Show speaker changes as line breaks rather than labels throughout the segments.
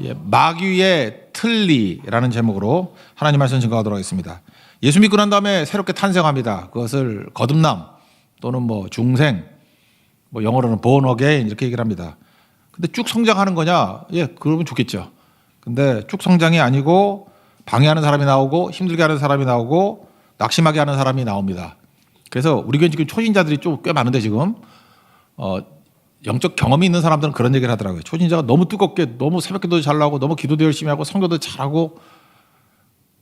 예, 마귀의 틀니라는 제목으로 하나님 말씀 증거하도록 하겠습니다. 예수 믿고 난 다음에 새롭게 탄생합니다. 그것을 거듭남 또는 뭐 중생, 뭐 영어로는 born again 이렇게 얘기를 합니다. 근데 쭉 성장하는 거냐? 예, 그러면 좋겠죠. 근데 쭉 성장이 아니고 방해하는 사람이 나오고 힘들게 하는 사람이 나오고 낙심하게 하는 사람이 나옵니다. 그래서 우리 교회 지금 초신자들이 좀 꽤 많은데 지금 영적 경험이 있는 사람들은 그런 얘기를 하더라고요. 초신자가 너무 뜨겁게 너무 새벽기도 잘 나오고 너무 기도도 열심히 하고 성교도 잘하고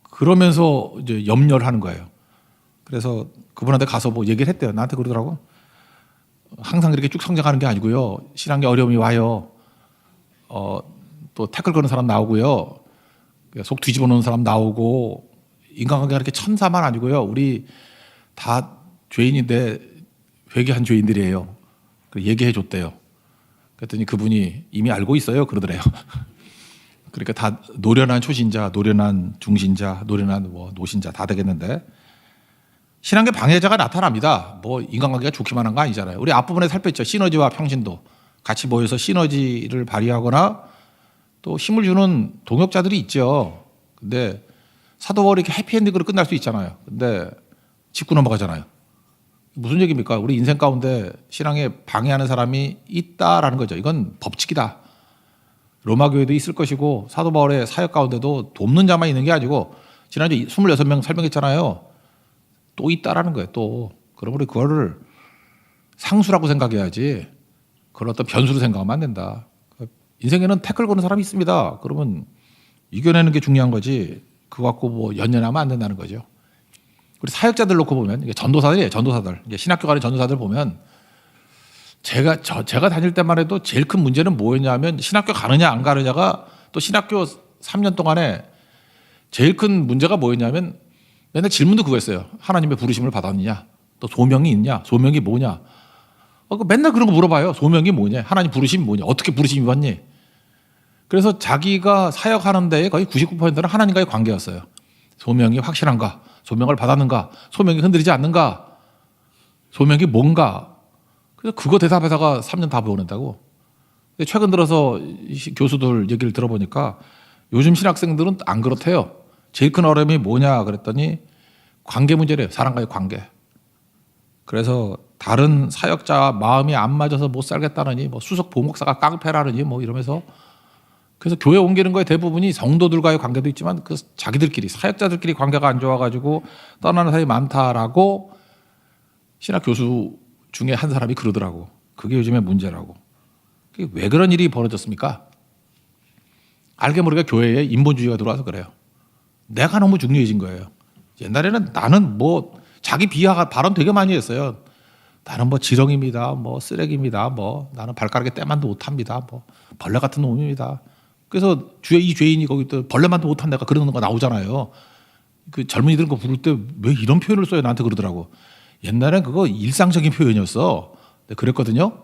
그러면서 이제 염려를 하는 거예요. 그래서 그분한테 가서 뭐 얘기를 했대요. 나한테 그러더라고. 항상 그렇게 쭉 성장하는 게 아니고요. 신앙에 어려움이 와요. 또 태클 거는 사람 나오고요. 속 뒤집어 놓는 사람 나오고 인간관계가 그렇게 천사만 아니고요. 우리 다 죄인인데 회개한 죄인들이에요. 얘기해 줬대요. 그랬더니 그분이 이미 알고 있어요. 그러더래요. 그러니까 다 노련한 초신자, 노련한 중신자, 노련한 뭐 노신자 다 되겠는데 신앙의 방해자가 나타납니다. 뭐 인간관계가 좋기만 한 거 아니잖아요. 우리 앞부분에 살폈죠. 시너지와 평신도 같이 모여서 시너지를 발휘하거나 또 힘을 주는 동역자들이 있죠. 근데 사도 바울이 이렇게 해피엔딩으로 끝날 수 있잖아요. 근데 짚고 넘어가잖아요. 무슨 얘기입니까? 우리 인생 가운데 신앙에 방해하는 사람이 있다라는 거죠. 이건 법칙이다. 로마 교회도 있을 것이고 사도 바울의 사역 가운데도 돕는 자만 있는 게 아니고 지난주에 26명 설명했잖아요. 또 있다라는 거예요. 또. 그럼 우리 그거를 상수라고 생각해야지 그걸 어떤 변수로 생각하면 안 된다. 인생에는 태클 거는 사람이 있습니다. 그러면 이겨내는 게 중요한 거지 그거 갖고 뭐 연연하면 안 된다는 거죠. 우리 사역자들 놓고 보면 이게 전도사들이에요. 전도사들. 이제 신학교 가는 전도사들 보면 제가 다닐 때만 해도 제일 큰 문제는 뭐였냐면 신학교 가느냐 안 가느냐가 또 신학교 3년 동안에 제일 큰 문제가 뭐였냐면 맨날 질문도 그거였어요. 하나님의 부르심을 받았느냐? 또 소명이 있냐? 소명이 뭐냐? 맨날 그런 거 물어봐요. 소명이 뭐냐? 하나님 부르심이 뭐냐? 어떻게 부르심이 왔니? 그래서 자기가 사역하는 데에 거의 99%는 하나님과의 관계였어요. 소명이 확실한가? 소명을 받았는가? 소명이 흔들리지 않는가? 소명이 뭔가? 그래서 그거 대답하다가 3년 다 배워낸다고. 근데 최근 들어서 교수들 얘기를 들어보니까 요즘 신학생들은 안 그렇대요. 제일 큰 어려움이 뭐냐 그랬더니 관계 문제래요. 사람과의 관계. 그래서 다른 사역자 마음이 안 맞아서 못 살겠다느니 뭐 수석 보목사가 깡패라느니 뭐 이러면서 그래서 교회 옮기는 거에 대부분이 성도들과의 관계도 있지만 그 자기들끼리 사역자들끼리 관계가 안 좋아가지고 떠나는 사람이 많다라고 신학 교수 중에 한 사람이 그러더라고. 그게 요즘의 문제라고. 그게 왜 그런 일이 벌어졌습니까? 알게 모르게 교회에 인본주의가 들어와서 그래요. 내가 너무 중요해진 거예요. 옛날에는 나는 뭐 자기 비하 발언 되게 많이 했어요. 나는 뭐 지렁입니다. 뭐 쓰레기입니다. 뭐 나는 발가락에 때만도 못합니다. 뭐 벌레 같은 놈입니다. 그래서 이 죄인이 거기 또 벌레만도 못한 내가 그러는 거 나오잖아요. 그 젊은이들은 그거 부를 때 왜 이런 표현을 써요? 나한테 그러더라고. 옛날엔 그거 일상적인 표현이었어. 그랬거든요.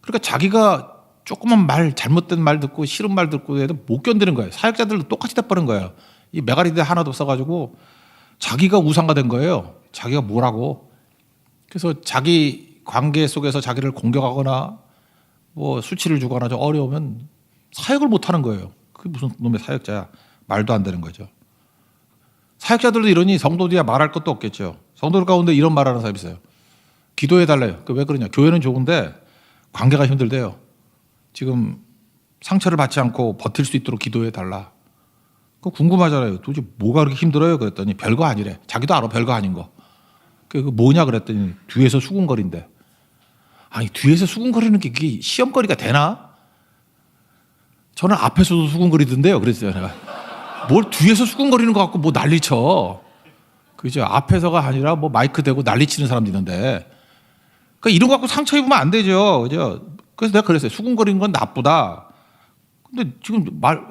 그러니까 자기가 조금만 잘못된 말 듣고 싫은 말 듣고 해도 못 견디는 거예요. 사역자들도 똑같이 돼버린 거예요. 이 메가리드 하나도 없어가지고 자기가 우상가 된 거예요. 자기가 뭐라고. 그래서 자기 관계 속에서 자기를 공격하거나 뭐 수치를 주거나 좀 어려우면 사역을 못 하는 거예요. 그게 무슨 놈의 사역자야. 말도 안 되는 거죠. 사역자들도 이러니 성도들이야 말할 것도 없겠죠. 성도들 가운데 이런 말하는 사람이 있어요. 기도해달래요. 왜 그러냐. 교회는 좋은데 관계가 힘들대요. 지금 상처를 받지 않고 버틸 수 있도록 기도해달라. 그거 궁금하잖아요. 도대체 뭐가 그렇게 힘들어요? 그랬더니 별거 아니래. 자기도 알아. 별거 아닌 거. 그게 뭐냐 그랬더니 뒤에서 수군거린대. 아니 뒤에서 수군거리는 게 그게 시험거리가 되나? 저는 앞에서도 수군거리던데요. 그랬어요. 내가. 뭘 뒤에서 수군거리는 거 갖고 뭐 난리쳐. 그죠? 앞에서가 아니라 뭐 마이크 대고 난리치는 사람도 있는데. 그러니까 이런 거 갖고 상처 입으면 안 되죠. 그죠? 그래서 내가 그랬어요. 수군거리는 건 나쁘다. 근데 지금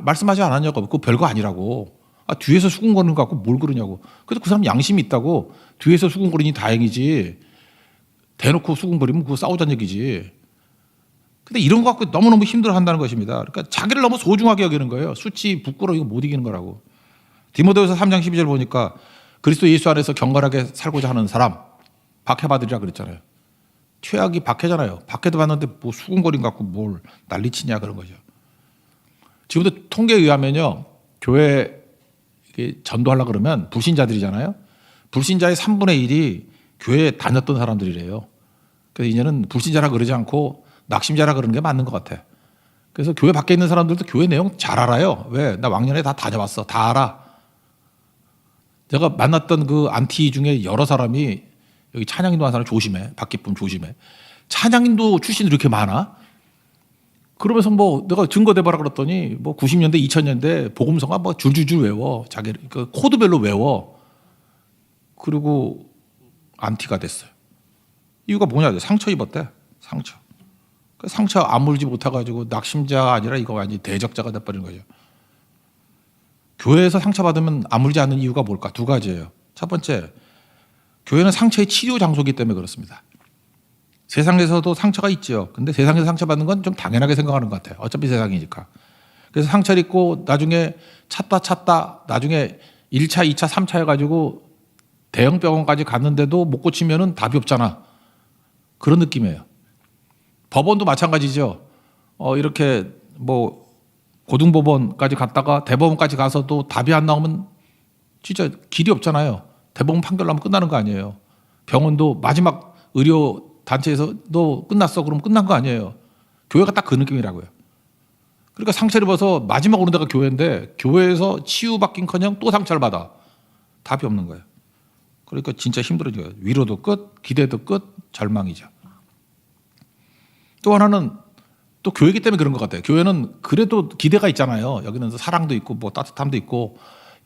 말씀하지 않았냐고. 그거 별거 아니라고. 뒤에서 수군거리는 거 갖고 뭘 그러냐고. 그래서 그 사람 양심이 있다고. 뒤에서 수군거리니 다행이지. 대놓고 수군거리면 그거 싸우자는 얘기지. 근데 이런 거 갖고 너무너무 힘들어한다는 것입니다. 그러니까 자기를 너무 소중하게 여기는 거예요. 수치, 부끄러워 이거 못 이기는 거라고. 디모데후서 3장 12절 보니까 그리스도 예수 안에서 경건하게 살고자 하는 사람 박해받으리라 그랬잖아요. 최악이 박해잖아요. 박해도 받는데 뭐 수군거림 갖고 뭘 난리치냐 그런 거죠. 지금도 통계에 의하면요, 교회 전도하려고 그러면 불신자들이잖아요. 불신자의 3분의 1이 교회에 다녔던 사람들이래요. 그래서 이제는 불신자라 그러지 않고 낙심자라 그러는 게 맞는 것 같아. 그래서 교회 밖에 있는 사람들도 교회 내용 잘 알아요. 왜? 나 왕년에 다 다녀봤어. 다 알아. 제가 만났던 그 안티 중에 여러 사람이 여기 찬양인도 한 사람 조심해. 박기쁨 조심해. 찬양인도 출신이 이렇게 많아? 그러면서 뭐 내가 증거 대봐라 그랬더니 뭐 90년대, 2000년대 복음서가 뭐 줄줄줄 외워. 자기 그 코드별로 외워. 그리고 안티가 됐어요. 이유가 뭐냐? 상처 입었대. 상처. 그 상처 아물지 못해가지고 낙심자가 아니라 이거 완전히 대적자가 돼버린 거죠. 교회에서 상처받으면 아물지 않는 이유가 뭘까? 두 가지예요. 첫 번째, 교회는 상처의 치료 장소이기 때문에 그렇습니다. 세상에서도 상처가 있죠. 근데 세상에서 상처받는 건 좀 당연하게 생각하는 것 같아요. 어차피 세상이니까. 그래서 상처를 입고 나중에 찾다 나중에 1차, 2차, 3차 해가지고 대형 병원까지 갔는데도 못 고치면은 답이 없잖아. 그런 느낌이에요. 법원도 마찬가지죠. 이렇게 뭐 고등법원까지 갔다가 대법원까지 가서도 답이 안 나오면 진짜 길이 없잖아요. 대법원 판결 나면 끝나는 거 아니에요. 병원도 마지막 의료 단체에서도 끝났어. 그러면 끝난 거 아니에요. 교회가 딱 그 느낌이라고요. 그러니까 상처를 입어서 마지막 오는 데가 교회인데 교회에서 치유받긴커녕 또 상처를 받아. 답이 없는 거예요. 그러니까 진짜 힘들어져요. 위로도 끝, 기대도 끝, 절망이죠. 또 하나는 또 교회이기 때문에 그런 것 같아요. 교회는 그래도 기대가 있잖아요. 여기는 사랑도 있고 뭐 따뜻함도 있고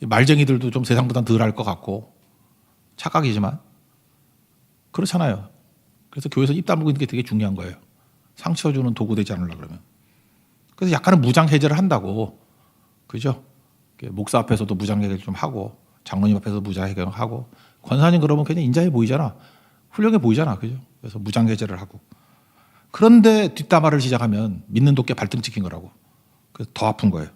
말쟁이들도 좀 세상보다 덜 할 것 같고 착각이지만 그렇잖아요. 그래서 교회에서 입 다물고 있는 게 되게 중요한 거예요. 상처 주는 도구 되지 않으려고 그러면. 그래서 약간은 무장 해제를 한다고. 그죠? 목사 앞에서도 무장 해제를 좀 하고 장로님 앞에서도 무장 해제를 하고 권사님 그러면 그냥 인자해 보이잖아. 훌륭해 보이잖아. 그죠? 그래서 무장 해제를 하고. 그런데 뒷담화를 시작하면 믿는 도끼 발등 찍힌 거라고. 그래서 더 아픈 거예요.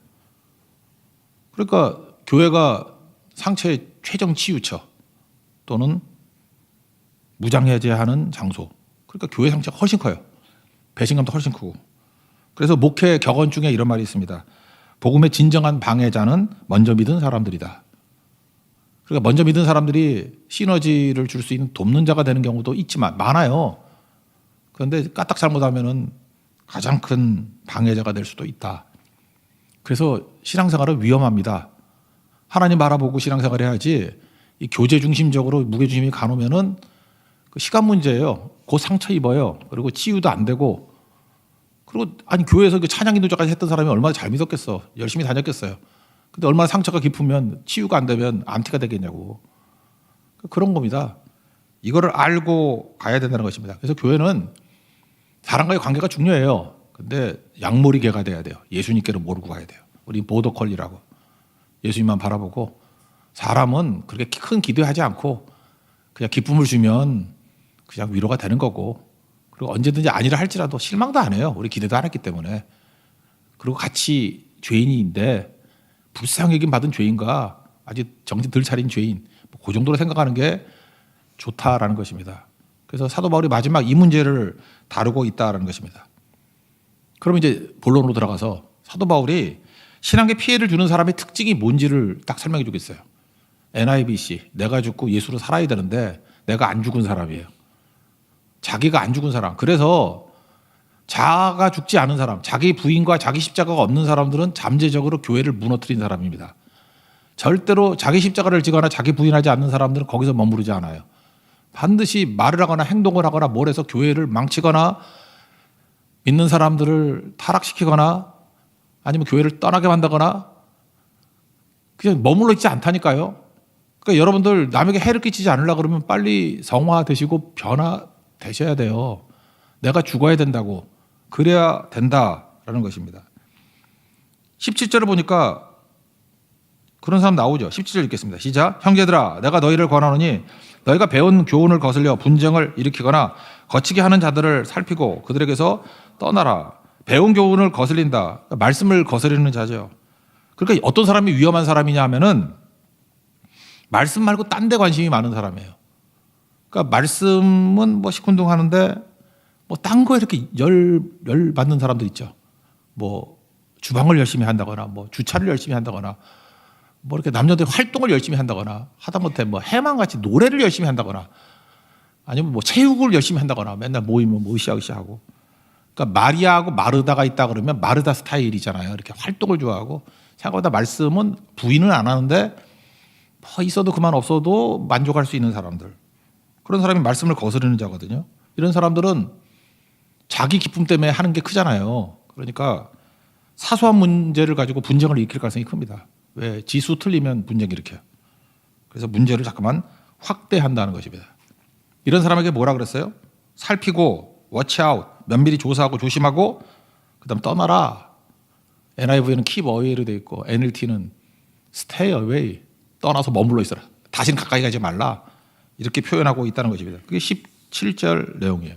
그러니까 교회가 상처의 최종 치유처 또는 무장해제하는 장소. 그러니까 교회 상처가 훨씬 커요. 배신감도 훨씬 크고. 그래서 목회 격언 중에 이런 말이 있습니다. 복음의 진정한 방해자는 먼저 믿은 사람들이다. 그러니까 먼저 믿은 사람들이 시너지를 줄 수 있는 돕는 자가 되는 경우도 있지만 많아요. 그런데 까딱 잘못하면은 가장 큰 방해자가 될 수도 있다. 그래서 신앙생활은 위험합니다. 하나님 바라보고 신앙생활 해야지 이 교제 중심적으로 무게 중심이 가놓으면은 그 시간 문제예요. 곧 상처 입어요. 그리고 치유도 안 되고. 그리고 아니 교회에서 그 찬양 인도자까지 했던 사람이 얼마나 잘 믿었겠어. 열심히 다녔겠어요. 근데 얼마나 상처가 깊으면 치유가 안 되면 안티가 되겠냐고. 그런 겁니다. 이거를 알고 가야 된다는 것입니다. 그래서 교회는 사람과의 관계가 중요해요. 근데 양모리개가 돼야 돼요. 예수님께로 모르고 가야 돼요. 우리 보더컬리라고. 예수님만 바라보고 사람은 그렇게 큰 기대하지 않고 그냥 기쁨을 주면 그냥 위로가 되는 거고 그리고 언제든지 아니라 할지라도 실망도 안 해요. 우리 기대도 안 했기 때문에. 그리고 같이 죄인인데 불쌍히 여김 받은 죄인과 아직 정신 덜 차린 죄인 그 정도로 생각하는 게 좋다라는 것입니다. 그래서 사도 바울이 마지막 이 문제를 다루고 있다라는 것입니다. 그럼 이제 본론으로 들어가서 사도 바울이 신앙에 피해를 주는 사람의 특징이 뭔지를 딱 설명해 주겠어요. NIBC, 내가 죽고 예수로 살아야 되는데 내가 안 죽은 사람이에요. 자기가 안 죽은 사람. 그래서 자아가 죽지 않은 사람, 자기 부인과 자기 십자가가 없는 사람들은 잠재적으로 교회를 무너뜨린 사람입니다. 절대로 자기 십자가를 지거나 자기 부인하지 않는 사람들은 거기서 머무르지 않아요. 반드시 말을 하거나 행동을 하거나 뭘 해서 교회를 망치거나 믿는 사람들을 타락시키거나 아니면 교회를 떠나게 만들거나 그냥 머물러 있지 않다니까요. 그러니까 여러분들 남에게 해를 끼치지 않으려고 그러면 빨리 성화되시고 변화되셔야 돼요. 내가 죽어야 된다고. 그래야 된다라는 것입니다. 17절을 보니까 그런 사람 나오죠. 17절 읽겠습니다. 시작. 형제들아 내가 너희를 권하노니 너희가 배운 교훈을 거슬려 분쟁을 일으키거나 거치게 하는 자들을 살피고 그들에게서 떠나라. 배운 교훈을 거슬린다. 말씀을 거스르는 자죠. 그러니까 어떤 사람이 위험한 사람이냐 하면은 말씀 말고 딴 데 관심이 많은 사람이에요. 그러니까 말씀은 뭐 시큰둥 하는데 뭐 딴 거에 이렇게 열 받는 사람들 있죠. 뭐 주방을 열심히 한다거나 뭐 주차를 열심히 한다거나 뭐 이렇게 남녀들 활동을 열심히 한다거나 하다못해 뭐 해망같이 노래를 열심히 한다거나 아니면 뭐 체육을 열심히 한다거나 맨날 모이면 뭐 으쌰으쌰하고. 그러니까 마리아하고 마르다가 있다 그러면 마르다 스타일이잖아요. 이렇게 활동을 좋아하고 생각보다 말씀은 부인은 안 하는데 뭐 있어도 그만 없어도 만족할 수 있는 사람들. 그런 사람이 말씀을 거스르는 자거든요. 이런 사람들은 자기 기쁨 때문에 하는 게 크잖아요. 그러니까 사소한 문제를 가지고 분쟁을 일으킬 가능성이 큽니다. 왜? 지수 틀리면 분쟁 일으켜요. 그래서 문제를 자꾸만 확대한다는 것입니다. 이런 사람에게 뭐라 그랬어요? 살피고 watch out, 면밀히 조사하고 조심하고 그다음 떠나라. NIV는 keep away로 돼 있고 NLT는 stay away, 떠나서 머물러 있어라. 다시는 가까이 가지 말라. 이렇게 표현하고 있다는 것입니다. 그게 17절 내용이에요.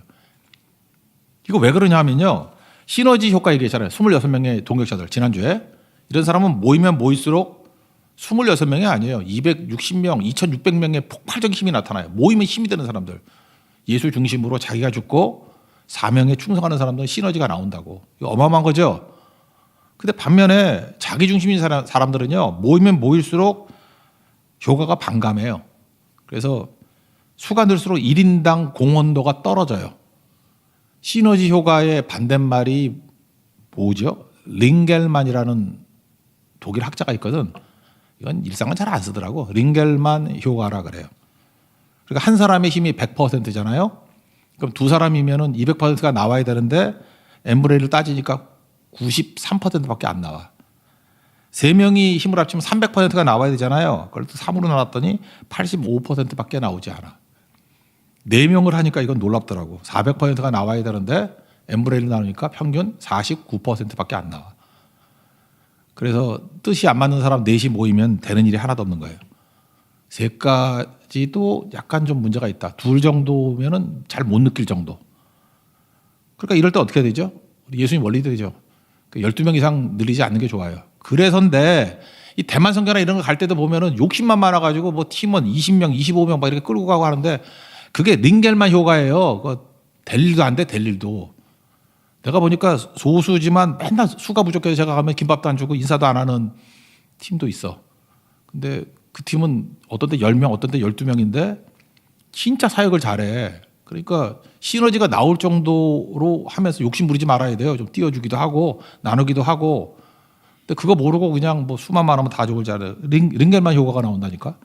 이거 왜 그러냐 하면요. 시너지 효과 얘기했잖아요. 26명의 동역자들 지난주에. 이런 사람은 모이면 모일수록 26명이 아니에요. 260명, 2600명의 폭발적인 힘이 나타나요. 모이면 힘이 되는 사람들. 예수 중심으로 자기가 죽고 사명에 충성하는 사람들은 시너지가 나온다고. 이거 어마어마한 거죠. 근데 반면에 자기 중심인 사람들은요. 모이면 모일수록 효과가 반감해요. 그래서 수가 늘수록 1인당 공헌도가 떨어져요. 시너지 효과의 반대말이 뭐죠? 링겔만이라는 독일 학자가 있거든. 이건 일상은 잘 안 쓰더라고. 링겔만 효과라 그래요. 그러니까 한 사람의 힘이 100%잖아요. 그럼 두 사람이면은 200%가 나와야 되는데 n분의 1을 따지니까 93%밖에 안 나와. 세 명이 힘을 합치면 300%가 나와야 되잖아요. 그걸 또 3으로 나눴더니 85%밖에 나오지 않아. 4명을 하니까 이건 놀랍더라고. 400%가 나와야 되는데 n분의 1을 나누니까 평균 49%밖에 안 나와. 그래서 뜻이 안 맞는 사람 넷이 모이면 되는 일이 하나도 없는 거예요. 셋까지도 약간 좀 문제가 있다. 둘 정도면은 잘 못 느낄 정도. 그러니까 이럴 때 어떻게 되죠? 우리 예수님 원리대로죠. 12명 이상 늘리지 않는 게 좋아요. 그래서인데 이 대만 선교나 이런 거 갈 때도 보면은 욕심만 많아가지고 뭐 팀원 20명, 25명 막 이렇게 끌고 가고 하는데 그게 링겔만 효과예요. 될 일도 안 돼, 될 일도. 내가 보니까 소수지만 맨날 수가 부족해서 제가 가면 김밥도 안 주고 인사도 안 하는 팀도 있어. 근데 그 팀은 어떤 때 10명, 어떤 때 12명인데 진짜 사역을 잘해. 그러니까 시너지가 나올 정도로 하면서 욕심 부리지 말아야 돼요. 좀 띄워주기도 하고 나누기도 하고. 근데 그거 모르고 그냥 뭐 수만 많으면 다 좋을 줄 알아요. 링겔만 효과가 나온다니까.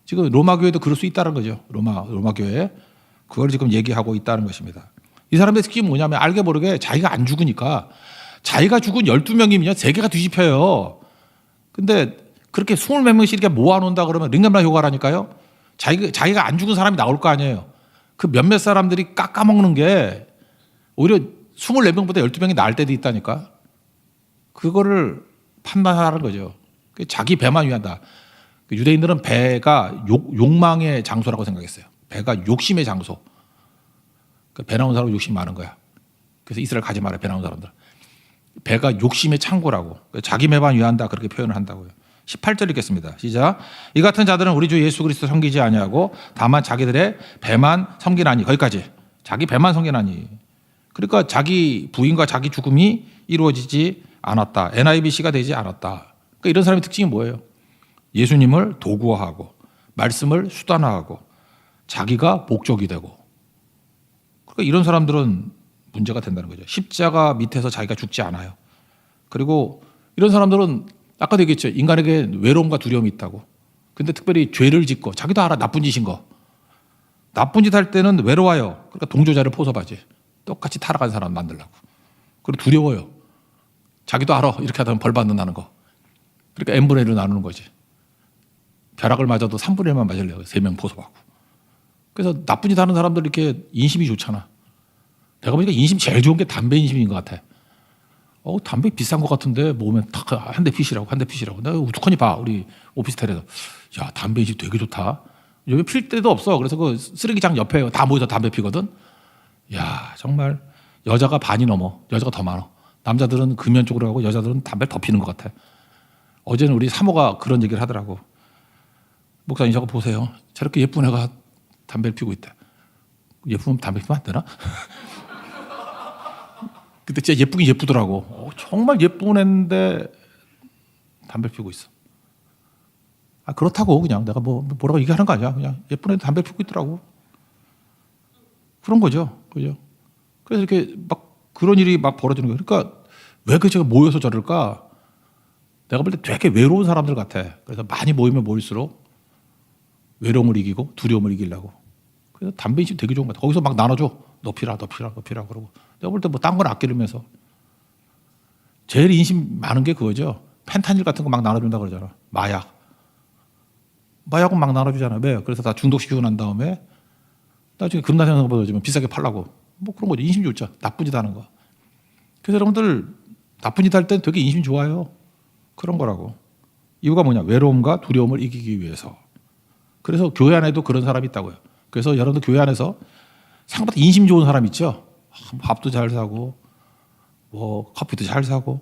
지금 로마 교회도 그럴 수 있다는 거죠. 로마 교회. 그걸 지금 얘기하고 있다는 것입니다. 이 사람들의 특징이 뭐냐면 알게 모르게 자기가 안 죽으니까 자기가 죽은 12명이면 세계가 뒤집혀요. 근데 그렇게 20몇 명씩 이렇게 모아놓는다 그러면 링겔만 효과라니까요. 자기가 안 죽은 사람이 나올 거 아니에요. 그 몇몇 사람들이 깎아먹는 게 오히려 24명보다 12명이 나을 때도 있다니까. 그거를 판단하라는 거죠. 자기 배만 위한다. 유대인들은 배가 욕망의 장소라고 생각했어요. 배가 욕심의 장소. 배 나온 사람은 욕심이 많은 거야. 그래서 이스라엘 가지 마라, 배 나온 사람들. 배가 욕심의 창고라고. 자기 배만 위한다 그렇게 표현을 한다고요. 18절 읽겠습니다. 시작. 이 같은 자들은 우리 주 예수 그리스도 섬기지 아니하고 다만 자기들의 배만 섬기나니. 거기까지. 자기 배만 섬기나니. 그러니까 자기 부인과 자기 죽음이 이루어지지 않았다. NIVC가 되지 않았다. 그러니까 이런 사람의 특징이 뭐예요? 예수님을 도구화하고 말씀을 수단화하고 자기가 목적이 되고. 그러니까 이런 사람들은 문제가 된다는 거죠. 십자가 밑에서 자기가 죽지 않아요. 그리고 이런 사람들은 아까도 얘기했죠. 인간에게 외로움과 두려움이 있다고. 근데 특별히 죄를 짓고 자기도 알아. 나쁜 짓인 거. 나쁜 짓 할 때는 외로워요. 그러니까 동조자를 포섭하지. 똑같이 타락한 사람 만들려고. 그리고 두려워요. 자기도 알아. 이렇게 하다 보면 벌 받는다는 거. 그러니까 n분의 1로 나누는 거지. 벼락을 맞아도 3분의 1만 맞으려고 3명 포섭하고. 그래서 나쁜 짓 하는 사람들 이렇게 인심이 좋잖아. 내가 보니까 인심 제일 좋은 게 담배 인심인 것 같아. 담배 비싼 것 같은데 모으면 탁 한 대 피시라고 한 대 피시라고. 내가 우두커니 봐. 우리 오피스텔에서. 야, 담배 인심 되게 좋다. 여기 필 데도 없어. 그래서 그 쓰레기장 옆에 다 모여서 담배 피거든. 야, 정말 여자가 반이 넘어. 여자가 더 많아. 남자들은 금연 쪽으로 하고 여자들은 담배를 더 피는 것 같아. 어제는 우리 사모가 그런 얘기를 하더라고. 목사님 저거 보세요. 저렇게 예쁜 애가 담배를 피우고 있대. 예쁘면 담배 피우면 안 되나? 근데 진짜 예쁘긴 예쁘더라고. 정말 예쁜 애인데 담배 피우고 있어. 그렇다고 그냥 내가 뭐라고 얘기하는 거 아니야. 그냥 예쁜 애도 담배 피우고 있더라고. 그런 거죠. 그죠? 그래서 이렇게 막 그런 일이 막 벌어지는 거예요. 그러니까 왜 그 제가 모여서 저럴까? 내가 볼 때 되게 외로운 사람들 같아. 그래서 많이 모이면 모일수록 외로움을 이기고 두려움을 이기려고. 그래서 담배 인식 되게 좋은 것 같아. 거기서 막 나눠줘. 너 피라, 너 피라, 너 피라 그러고. 내가 볼 때 뭐 딴 걸 아끼면서 제일 인심 많은 게 그거죠. 펜타닐 같은 거 막 나눠준다 그러잖아. 마약은 막 나눠주잖아. 왜? 그래서 다 중독시키고 난 다음에 나중에 금단현상보다 좀 비싸게 팔라고. 뭐 그런 거죠. 인심 좋죠. 나쁜 짓 하는 거. 그래서 여러분들 나쁜 짓 할 땐 되게 인심 좋아요. 그런 거라고. 이유가 뭐냐? 외로움과 두려움을 이기기 위해서. 그래서 교회 안에도 그런 사람이 있다고요. 그래서 여러분들 교회 안에서 생각보다 인심 좋은 사람 있죠? 밥도 잘 사고 뭐 커피도 잘 사고.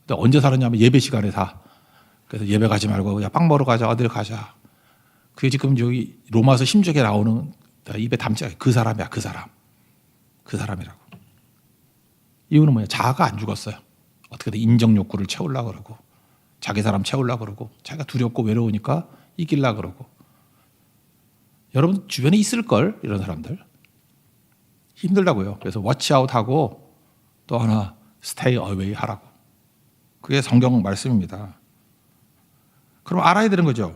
근데 언제 사느냐면 예배 시간에 사. 그래서 예배 가지 말고 야 빵 먹으러 가자. 어딜 가자. 그게 지금 여기 로마서 16에 나오는 입에 담지 않게 그 사람이야. 그 사람. 그 사람이라고. 이유는 뭐냐? 자아가 안 죽었어요. 어떻게든 인정 욕구를 채우려고 그러고 자기 사람 채우려고 그러고 자기가 두렵고 외로우니까 이기려고 그러고. 여러분 주변에 있을걸 이런 사람들. 힘들다고요. 그래서 워치아웃하고 또 하나 스테이 어웨이 하라고. 그게 성경 말씀입니다. 그럼 알아야 되는 거죠.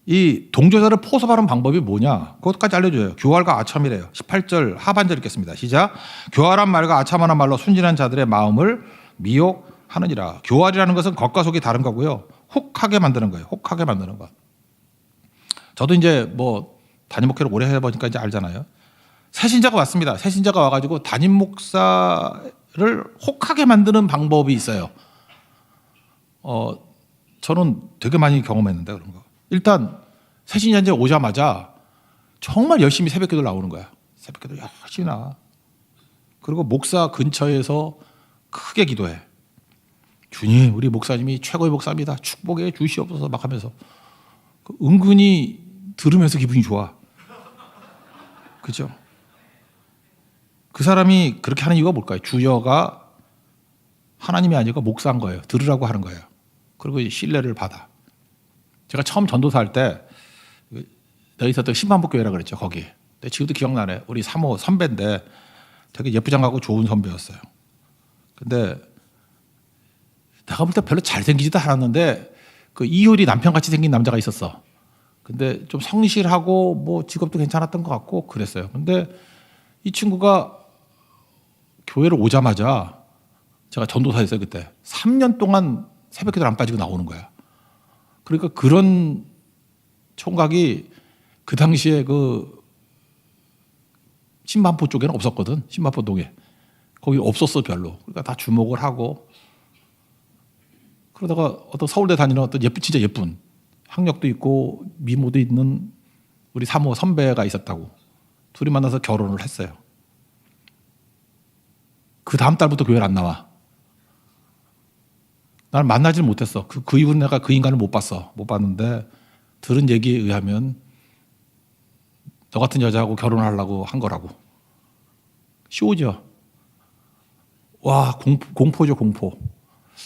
이 동조자를 포섭하는 방법이 뭐냐? 그것까지 알려줘요. 교활과 아첨이래요. 18절 하반절 읽겠습니다. 시작. 교활한 말과 아첨하는 말로 순진한 자들의 마음을 미혹하느니라. 교활이라는 것은 겉과 속이 다른 거고요. 혹하게 만드는 거예요. 혹하게 만드는 것. 저도 이제 뭐 담임 목회를 오래 해보니까 이제 알잖아요. 새신자가 왔습니다. 새신자가 와가지고 담임 목사를 혹하게 만드는 방법이 있어요. 저는 되게 많이 경험했는데 그런 거. 일단 새신자 이제 오자마자 정말 열심히 새벽기도 나오는 거야. 새벽기도 열심히 나. 그리고 목사 근처에서 크게 기도해. 주님, 우리 목사님이 최고의 목사입니다. 축복해 주시옵소서 막 하면서 은근히 들으면서 기분이 좋아. 그죠? 그 사람이 그렇게 하는 이유가 뭘까요? 주여가 하나님이 아니고 목사인 거예요. 들으라고 하는 거예요. 그리고 신뢰를 받아. 제가 처음 전도사 할 때 여기 있었던 신만복교회라 그랬죠. 거기. 근데 지금도 기억나네. 우리 사모 선배인데 되게 예쁘장하고 좋은 선배였어요. 근데 내가 볼 때 별로 잘생기지도 않았는데 그 이효리 남편같이 생긴 남자가 있었어. 근데 좀 성실하고 뭐 직업도 괜찮았던 것 같고 그랬어요. 근데 이 친구가 교회를 오자마자 제가 전도사였어요. 그때 3년 동안 새벽기도 안 빠지고 나오는 거야. 그러니까 그런 총각이 그 당시에 그 신만포 쪽에는 없었거든. 신만포 동에. 거기 없었어 별로. 그러니까 다 주목을 하고 그러다가 어떤 서울대 다니는 어떤 진짜 예쁜 학력도 있고 미모도 있는 우리 사모 선배가 있었다고. 둘이 만나서 결혼을 했어요. 그 다음 달부터 교회를 안 나와. 나는 만나질 못했어. 그 이후로 내가 그 인간을 못 봤어. 못 봤는데 들은 얘기에 의하면 너 같은 여자하고 결혼하려고 한 거라고. 쇼죠. 와, 공포죠, 공포.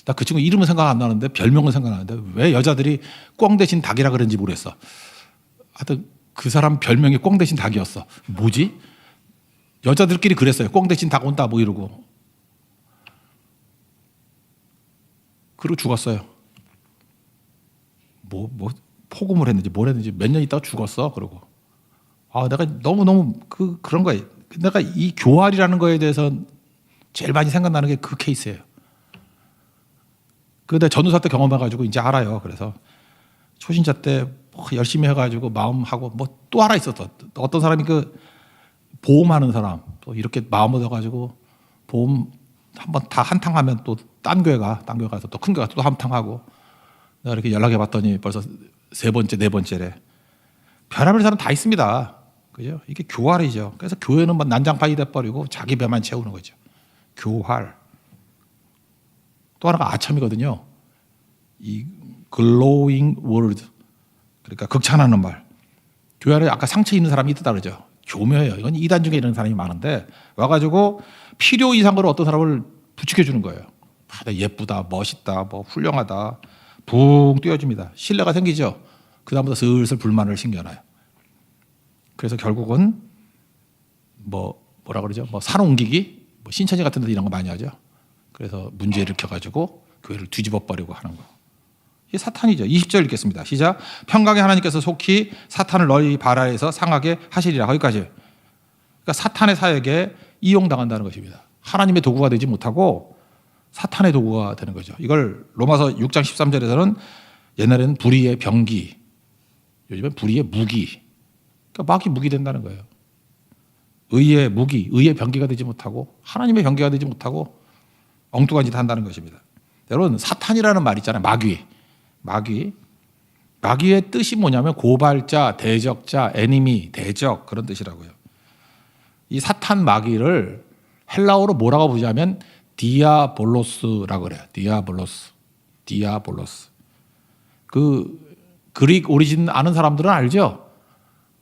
나 그 친구 이름은 생각 안 나는데 별명은 생각나는데 왜 여자들이 꿩 대신 닭이라 그런지 모르겠어. 하여튼 그 사람 별명이 꿩 대신 닭이었어. 뭐지? 여자들끼리 그랬어요. 꿩 대신 닭 온다 뭐 이러고. 그리고 죽었어요. 뭐 포금을 했는지 뭘 했는지 몇 년 있다가 죽었어. 그러고 내가 너무 그런 거예요. 내가 이 교활이라는 거에 대해서 제일 많이 생각나는 게 그 케이스예요. 근데 전도사 때 경험해가지고 이제 알아요. 그래서 초신자 때 뭐 열심히 해가지고 마음하고 뭐 또 하나 있었어. 어떤 사람이 그 보험하는 사람 또 이렇게 마음 얻어가지고 보험 한번 다 한탕하면 또 딴 교회 가서 또 큰 교회 가서 또 한탕하고 내가 이렇게 연락해봤더니 벌써 세 번째, 네 번째래. 별의별 사람 다 있습니다. 그죠? 이게 교활이죠. 그래서 교회는 뭐 난장판이 돼버리고 자기 배만 채우는 거죠. 교활. 또 하나가 아첨이거든요. 이 glowing word. 그러니까 극찬하는 말. 교회 안에 아까 상처 있는 사람이 있다 그러죠. 교묘해요. 이건 이단 중에 이런 사람이 많은데 와가지고 필요 이상으로 어떤 사람을 부추겨 주는 거예요. 아, 예쁘다, 멋있다, 뭐 훌륭하다, 붕 뛰어줍니다. 신뢰가 생기죠. 그 다음부터 슬슬 불만을 심겨놔요. 그래서 결국은 뭐라 그러죠? 뭐 산 옮기기, 뭐 신천지 같은 데 이런 거 많이 하죠. 그래서 문제 일으켜가지고 교회를 뒤집어 버리고 하는 거. 이게 사탄이죠. 20절 읽겠습니다. 시작. 평강의 하나님께서 속히 사탄을 너희 발 아래에서 상하게 하시리라. 거기까지. 그러니까 사탄의 사역에 이용당한다는 것입니다. 하나님의 도구가 되지 못하고 사탄의 도구가 되는 거죠. 이걸 로마서 6장 13절에서는 옛날에는 불의의 병기, 요즘엔 불의의 무기. 그러니까 막이 무기 된다는 거예요. 의의 무기, 의의 병기가 되지 못하고 하나님의 병기가 되지 못하고 엉뚱한 짓 한다는 것입니다. 여러분, 사탄이라는 말 있잖아요. 마귀의 뜻이 뭐냐면 고발자, 대적자, 애니미, 대적 그런 뜻이라고요. 이 사탄 마귀를 헬라어로 뭐라고 부르냐면 디아볼로스라고 그래요. 디아볼로스. 그 그릭 오리진 아는 사람들은 알죠?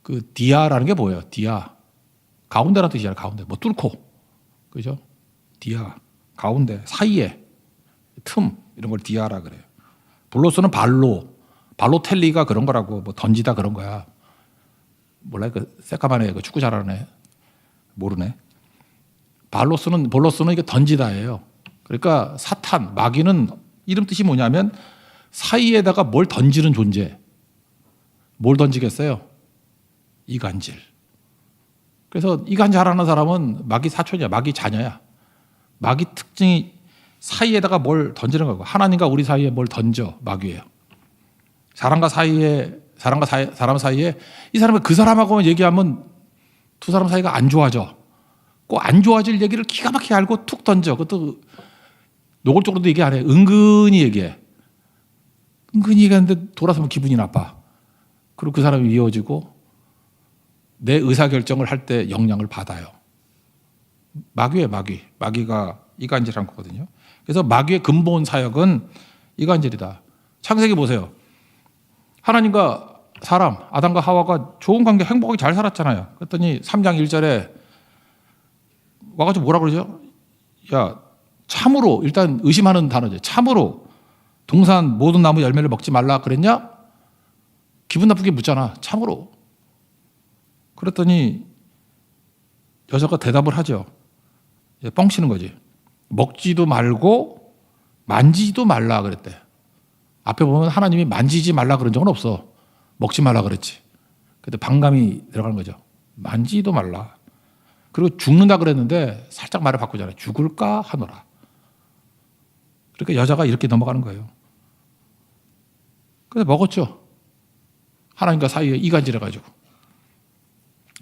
그 디아라는 게 뭐예요? 디아. 가운데라는 뜻이잖아요. 가운데. 뭐 뚫고. 그죠? 디아. 가운데. 사이에. 틈. 이런 걸 디아라 그래요. 볼로스는 발로텔리가 그런 거라고. 뭐 던지다 그런 거야. 몰라요? 그 새까만 애, 그 축구 잘하는 애. 모르네. 볼로스는 이게 던지다예요. 그러니까 사탄, 마귀는 이름 뜻이 뭐냐면 사이에다가 뭘 던지는 존재. 뭘 던지겠어요? 이간질. 그래서 이간질하는 사람은 마귀 사촌이야. 마귀 자녀야. 마귀 특징이 사이에다가 뭘 던지는 거고 하나님과 우리 사이에 뭘 던져. 마귀예요. 사람 사이에 이 사람이 그 사람하고 얘기하면 두 사람 사이가 안 좋아져. 꼭 안 좋아질 얘기를 기가 막히게 알고 툭 던져. 그것도 노골적으로도 얘기 안 해. 은근히 얘기해. 은근히 얘기하는데 돌아서면 기분이 나빠. 그리고 그 사람이 미워지고 내 의사결정을 할 때 영향을 받아요. 마귀예요, 마귀. 마귀가 이간질한 거거든요. 그래서 마귀의 근본 사역은 이간질이다. 창세기 보세요. 하나님과 사람, 아담과 하와가 좋은 관계, 행복하게 잘 살았잖아요. 그랬더니 3장 1절에 와가지고 뭐라 그러죠? 야, 참으로, 일단 의심하는 단어죠. 참으로 동산 모든 나무 열매를 먹지 말라 그랬냐? 기분 나쁘게 묻잖아. 참으로. 그랬더니 여자가 대답을 하죠. 뻥치는 거지. 먹지도 말고 만지지도 말라 그랬대. 앞에 보면 하나님이 만지지 말라 그런 적은 없어. 먹지 말라 그랬지. 그때 반감이 들어가는 거죠. 만지지도 말라. 그리고 죽는다 그랬는데 살짝 말을 바꾸잖아요. 죽을까 하노라. 그러니까 여자가 이렇게 넘어가는 거예요. 그래서 먹었죠. 하나님과 사이에 이간질해가지고.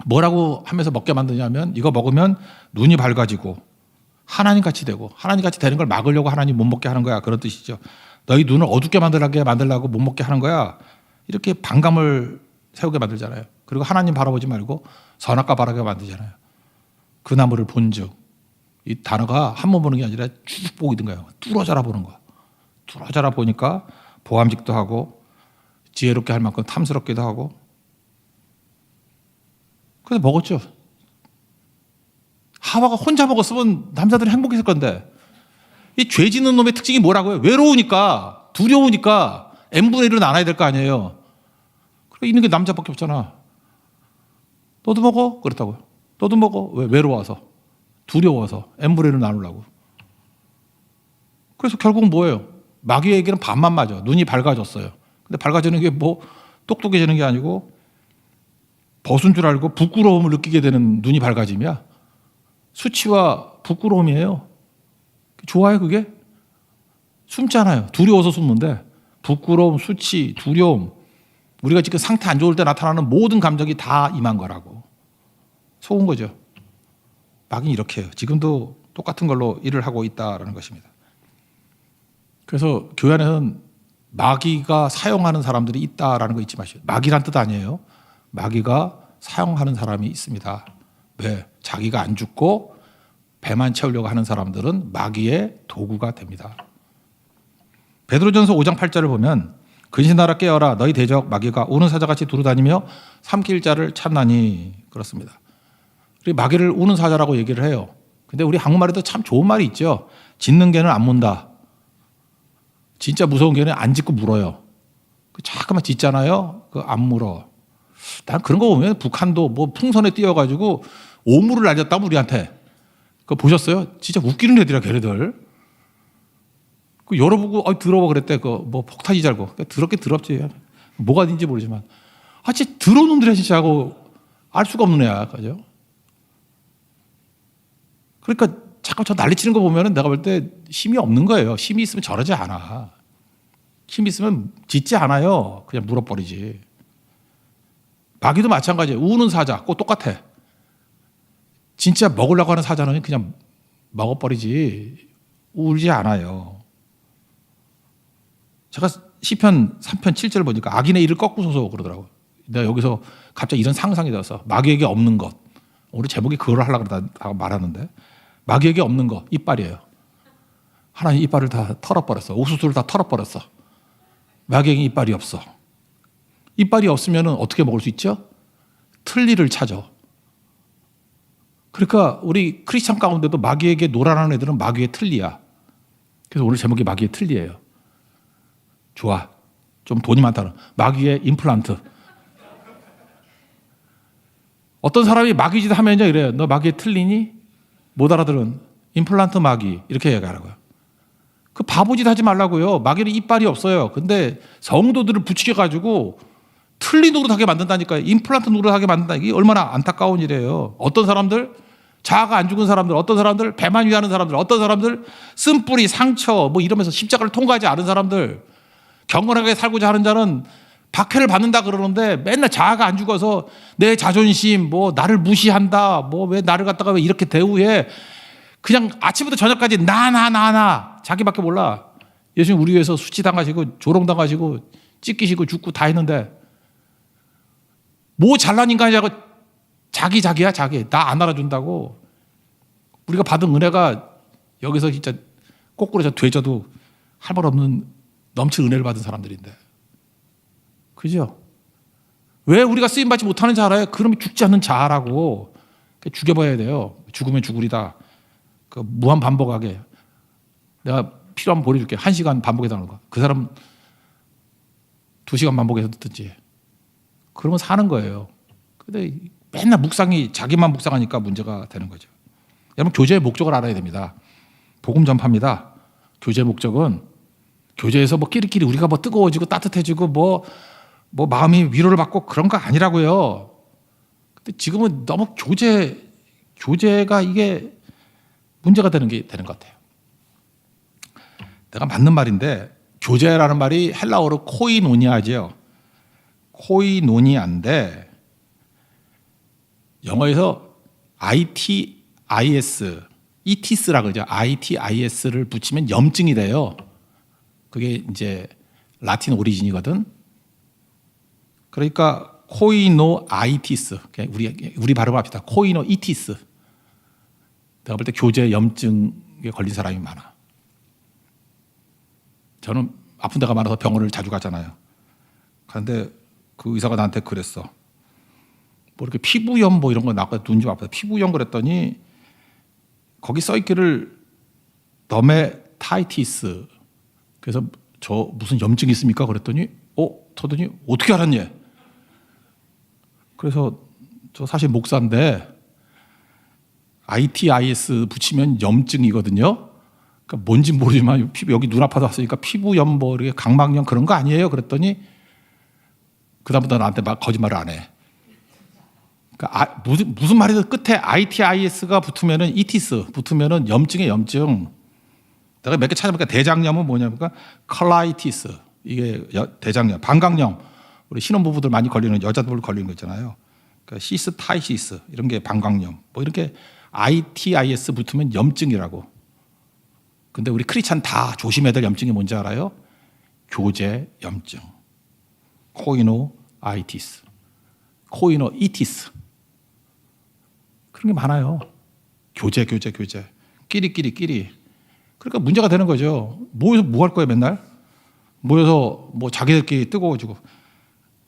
뭐라고 하면서 먹게 만드냐면 이거 먹으면 눈이 밝아지고 하나님같이 되고 하나님같이 되는 걸 막으려고 하나님 못 먹게 하는 거야. 그런 뜻이죠. 너희 눈을 어둡게 만들려고 못 먹게 하는 거야. 이렇게 반감을 세우게 만들잖아요. 그리고 하나님 바라보지 말고 선악과 바라게 만들잖아요. 그 나무를 본즉. 이 단어가 한 번 보는 게 아니라 쭉 보고 있는 거예요. 뚫어져라 보는 거야. 뚫어져라 보니까 보암직도 하고 지혜롭게 할 만큼 탐스럽기도 하고. 그래서 먹었죠. 하와가 혼자 먹었으면 남자들이 행복했을 건데 이 죄 짓는 놈의 특징이 뭐라고요? 외로우니까, 두려우니까 n분의 1로 나눠야 될 거 아니에요. 그러니까 있는 게 남자밖에 없잖아. 너도 먹어? 그렇다고요. 너도 먹어. 왜? 외로워서, 두려워서 n분의 1로 나누려고. 그래서 결국은 뭐예요? 마귀에게는 반만 맞아. 눈이 밝아졌어요. 근데 밝아지는 게 뭐 똑똑해지는 게 아니고 벗은 줄 알고 부끄러움을 느끼게 되는 눈이 밝아짐이야. 수치와 부끄러움이에요. 좋아요, 그게? 숨잖아요. 두려워서 숨는데 부끄러움, 수치, 두려움, 우리가 지금 상태 안 좋을 때 나타나는 모든 감정이 다 임한 거라고. 속은 거죠. 마귀는 이렇게 해요. 지금도 똑같은 걸로 일을 하고 있다는 것입니다. 그래서 교회 안에는 마귀가 사용하는 사람들이 있다라는 거 잊지 마시고. 마귀란 뜻 아니에요. 마귀가 사용하는 사람이 있습니다. 왜? 자기가 안 죽고 배만 채우려고 하는 사람들은 마귀의 도구가 됩니다. 베드로전서 5장 8절을 보면 근신하라 깨어라 너희 대적 마귀가 우는 사자같이 두루다니며 삼킬 자를 찾나니. 그렇습니다. 마귀를 우는 사자라고 얘기를 해요. 근데 우리 한국말에도 참 좋은 말이 있죠. 짖는 개는 안 문다. 진짜 무서운 개는 안 짖고 물어요. 자꾸만 짖잖아요. 안 물어. 난 그런 거 보면 북한도 뭐 풍선에 띄어가지고 오물을 날렸다면 우리한테. 그거 보셨어요? 진짜 웃기는 애들이야, 걔네들. 열어보고, 들어봐 그랬대. 뭐 폭탄이 잘고. 더럽게 더럽지. 뭐가 된지 모르지만. 진짜 더러운 놈들이야, 진짜 하고 알 수가 없는 애야. 그죠? 그러니까 자꾸 저 난리치는 거 보면은 내가 볼 때 힘이 없는 거예요. 힘이 있으면 저러지 않아. 힘이 있으면 짖지 않아요. 그냥 물어버리지. 마귀도 마찬가지예요. 우는 사자 꼭 똑같아. 진짜 먹으려고 하는 사자는 그냥 먹어버리지 울지 않아요. 제가 시편 3편 7절 보니까 악인의 이를 꺾으소서 그러더라고요. 내가 여기서 갑자기 이런 상상이 들었어. 마귀에게 없는 것. 우리 제목이 그걸 하려고 그러다 말하는데 마귀에게 없는 것 이빨이에요. 하나님 이빨을 다 털어버렸어. 옥수수를 다 털어버렸어. 마귀에게 이빨이 없어. 이빨이 없으면 어떻게 먹을 수 있죠? 틀니를 찾아. 그러니까 우리 크리스찬 가운데도 마귀에게 놀아나는 애들은 마귀의 틀니야. 그래서 오늘 제목이 마귀의 틀니예요. 좋아. 좀 돈이 많다는 마귀의 임플란트. 어떤 사람이 마귀짓 하면요 이래요. 너 마귀의 틀니니? 못 알아들은 임플란트 마귀 이렇게 얘기하라고요. 그 바보짓 하지 말라고요. 마귀는 이빨이 없어요. 근데 성도들을 부추겨가지고 틀니 노릇하게 만든다니까요. 임플란트 노릇하게 만든다. 이게 얼마나 안타까운 일이에요. 어떤 사람들 자아가 안 죽은 사람들, 어떤 사람들 배만 위하는 사람들, 어떤 사람들 쓴뿌리 상처 뭐 이러면서 십자가를 통과하지 않은 사람들, 경건하게 살고자 하는 자는 박해를 받는다 그러는데 맨날 자아가 안 죽어서 내 자존심 뭐 나를 무시한다 뭐 왜 나를 갖다가 왜 이렇게 대우해 그냥 아침부터 저녁까지 나 자기밖에 몰라. 예수님 우리 위해서 수치당하시고 조롱당하시고 찢기시고 죽고 다 했는데 뭐 잘난 인간이라고 자기야 자기 나 안 알아준다고. 우리가 받은 은혜가 여기서 진짜 거꾸로 되져도 할 말 없는 넘칠 은혜를 받은 사람들인데 그죠? 왜 우리가 쓰임받지 못하는 자 알아요? 그러면 죽지 않는 자아라고. 죽여봐야 돼요. 죽으면 죽으리다. 그 무한 반복하게. 내가 필요하면 보내줄게. 1시간 반복해서 하는 거. 그 사람 2시간 반복해서 듣든지. 그러면 사는 거예요. 근데 맨날 묵상이 자기만 묵상하니까 문제가 되는 거죠. 여러분 교제의 목적을 알아야 됩니다. 복음 전파입니다. 교제의 목적은 교제에서 뭐 끼리끼리 우리가 뭐 뜨거워지고 따뜻해지고 뭐 마음이 위로를 받고 그런 거 아니라고요. 근데 지금은 너무 교제가 이게 문제가 되는 것 같아요. 내가 맞는 말인데 교제라는 말이 헬라어로 코이노니아죠. 코이노니아인데 영어에서 ITIS, ETS라고 그러죠. ITIS를 붙이면 염증이 돼요. 그게 이제 라틴 오리진이거든. 그러니까 코이노아이티스. 우리 발음을 합시다. 코이노이티스. 내가 볼 때 교제 염증에 걸린 사람이 많아. 저는 아픈 데가 많아서 병원을 자주 가잖아요. 그런데 그 의사가 나한테 그랬어. 뭐 이렇게 피부염 뭐 이런 거 나고 눈 좀 아프다. 피부염 그랬더니 거기 써 있기를 더메타이티스. 그래서 저 무슨 염증이 있습니까? 그랬더니 터더니 어떻게 알았냐? 그래서 저 사실 목사인데 ITIS 붙이면 염증이거든요. 그러니까 뭔지 모르지만 피부 여기 눈 아파서 왔으니까 피부염 뭐 이렇게 각막염 그런 거 아니에요? 그랬더니 그다음부터 나한테 막 거짓말을 안 해. 그러니까 무슨 말이든 끝에 ITIS가 붙으면은 ETS 붙으면은 염증의 염증. 내가 몇 개 찾아보니까 대장염은 뭐냐면 컬라이티스 이게 대장염, 방광염 우리 신혼부부들 많이 걸리는 여자들 걸리는 거 있잖아요. 그러니까 시스타이시스 이런 게 방광염 뭐 이렇게 ITIS 붙으면 염증이라고. 근데 우리 크리스찬 다 조심해야 될 염증이 뭔지 알아요? 교제 염증. 코이노아이티스, 코이노이티스 그런 게 많아요. 교제 끼리. 그러니까 문제가 되는 거죠. 모여서 뭐 할 거예요 맨날? 모여서 뭐 자기들끼리 뜨거워지고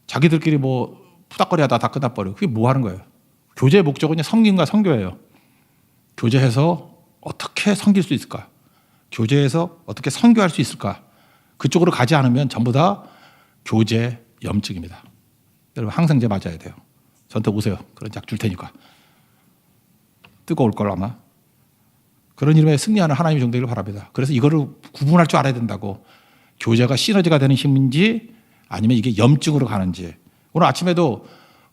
자기들끼리 뭐 푸닥거리 하다 다 끝나버리고 그게 뭐 하는 거예요? 교제의 목적은 성김과 성교예요. 교제해서 어떻게 섬길 수 있을까? 교제에서 어떻게 선교할 수 있을까? 그쪽으로 가지 않으면 전부 다 교제 염증입니다. 여러분 항생제 맞아야 돼요. 저한테 오세요. 그런 약 줄 테니까. 뜨거울 걸 아마. 그런 이름에 승리하는 하나님의 종되기를 바랍니다. 그래서 이거를 구분할 줄 알아야 된다고. 교제가 시너지가 되는 힘인지 아니면 이게 염증으로 가는지. 오늘 아침에도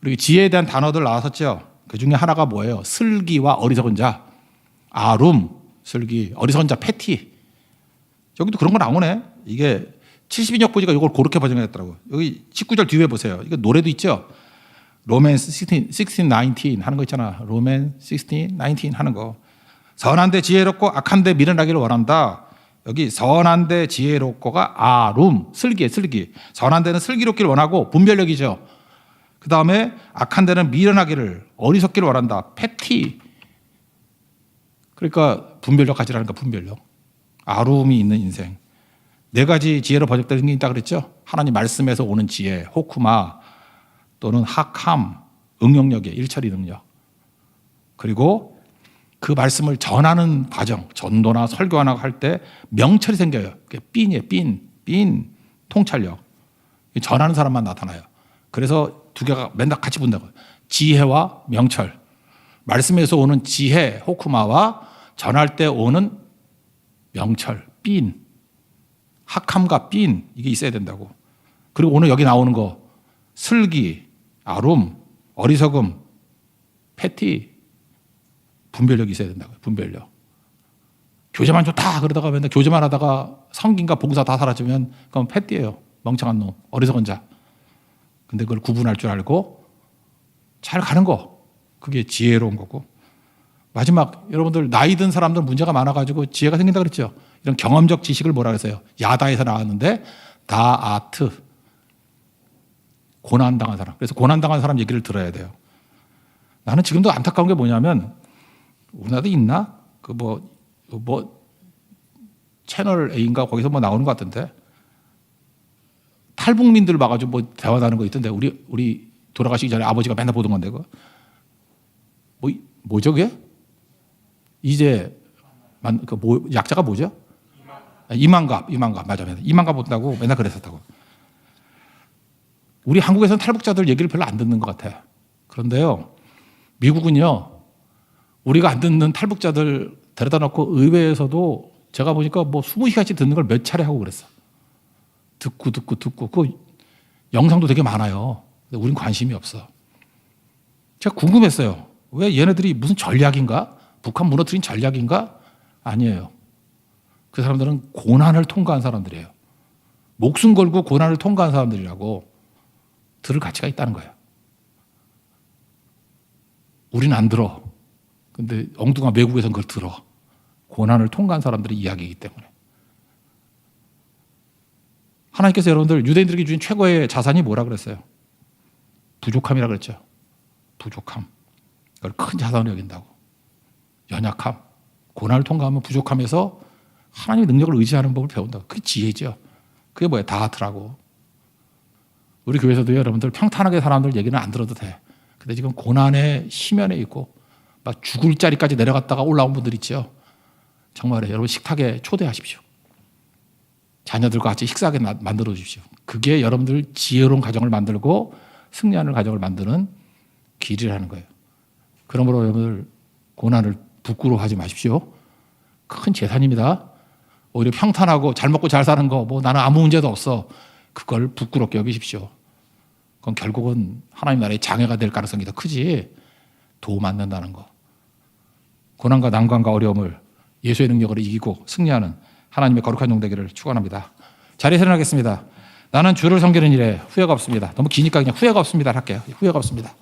우리 지혜에 대한 단어들 나왔었죠. 그 중에 하나가 뭐예요? 슬기와 어리석은 자. 아룸, 슬기, 어리석은 자, 패티. 여기도 그런 거 나오네. 이게 72역 보니까 이걸 그렇게 번역했더라고요. 여기 19절 뒤에 보세요. 이거 노래도 있죠. 로맨 16, 19 하는 거 있잖아. 로맨 16, 19 하는 거. 선한데 지혜롭고 악한데 미련하기를 원한다. 여기 선한데 지혜롭고가 아룸, 슬기. 선한데는 슬기롭기를 원하고 분별력이죠. 그 다음에 악한데는 미련하기를, 어리석기를 원한다. 패티. 그러니까 분별력 가지라는 거, 분별력. 아룸이 있는 인생. 네 가지 지혜로 번역되는 게 있다 그랬죠. 하나님 말씀에서 오는 지혜, 호쿠마 또는 하캄, 응용력의 일처리 능력. 그리고 그 말씀을 전하는 과정, 전도나 설교하나 할 때 명철이 생겨요. 그게 삔이에요, 삔, 통찰력. 전하는 사람만 나타나요. 그래서 두 개가 맨날 같이 본다고요. 지혜와 명철. 말씀에서 오는 지혜, 호쿠마와 전할 때 오는 명철, 삔. 학함과 삔, 이게 있어야 된다고. 그리고 오늘 여기 나오는 거 슬기, 아룸, 어리석음, 패티, 분별력이 있어야 된다고. 분별력. 교제만 좋다 그러다가 맨날 교제만 하다가 성김과 봉사 다 사라지면 그건 패티예요. 멍청한 놈, 어리석은 자. 근데 그걸 구분할 줄 알고 잘 가는 거, 그게 지혜로운 거고. 마지막, 여러분들 나이 든 사람들 문제가 많아가지고 지혜가 생긴다 그랬죠. 이런 경험적 지식을 뭐라 그랬어요? 야다에서 나왔는데 다아트, 고난당한 사람. 그래서 고난당한 사람 얘기를 들어야 돼요. 나는 지금도 안타까운 게 뭐냐면 우리나라도 있나? 채널 A인가 거기서 뭐 나오는 것 같던데 탈북민들 봐가지고 뭐 대화 나누는 거 있던데 우리 돌아가시기 전에 아버지가 맨날 보던 건데 그거 뭐죠 그게? 이제 약자가 뭐죠? 이만갑 맞아. 이만갑 본다고 맨날 그랬었다고. 우리 한국에서는 탈북자들 얘기를 별로 안 듣는 것 같아. 그런데요, 미국은요, 우리가 안 듣는 탈북자들 데려다 놓고 의회에서도 제가 보니까 뭐 20시간씩 듣는 걸 몇 차례 하고 그랬어. 듣고 그 영상도 되게 많아요. 근데 우린 관심이 없어. 제가 궁금했어요. 왜 얘네들이 무슨 전략인가? 북한 무너뜨린 전략인가? 아니에요. 그 사람들은 고난을 통과한 사람들이에요. 목숨 걸고 고난을 통과한 사람들이라고. 들을 가치가 있다는 거예요. 우리는 안 들어. 근데 엉뚱한 외국에서는 그걸 들어. 고난을 통과한 사람들의 이야기이기 때문에. 하나님께서 여러분들 유대인들에게 주신 최고의 자산이 뭐라 그랬어요? 부족함이라 그랬죠. 부족함. 그걸 큰 자산으로 여긴다고. 연약함. 고난을 통과하면 부족함에서 하나님의 능력을 의지하는 법을 배운다고. 그게 지혜죠. 그게 뭐예요? 다하트라고. 우리 교회에서도 여러분들 평탄하게 사람들 얘기는 안 들어도 돼. 근데 지금 고난의 심연에 있고 막 죽을 자리까지 내려갔다가 올라온 분들 있죠. 정말에 여러분 식탁에 초대하십시오. 자녀들과 같이 식사하게 만들어 주십시오. 그게 여러분들 지혜로운 가정을 만들고 승리하는 가정을 만드는 길이라는 거예요. 그러므로 여러분들 고난을 부끄러워하지 마십시오. 큰 재산입니다. 오히려 평탄하고 잘 먹고 잘 사는 거, 뭐 나는 아무 문제도 없어. 그걸 부끄럽게 여기십시오. 그건 결국은 하나님 나라의 장애가 될 가능성이 더 크지. 도움 안 된다는 거. 고난과 난관과 어려움을 예수의 능력으로 이기고 승리하는 하나님의 거룩한 종 되기를 축원합니다. 자리에 일어나겠습니다. 나는 주를 섬기는 일에 후회가 없습니다. 너무 기니까 그냥 후회가 없습니다 할게요. 후회가 없습니다.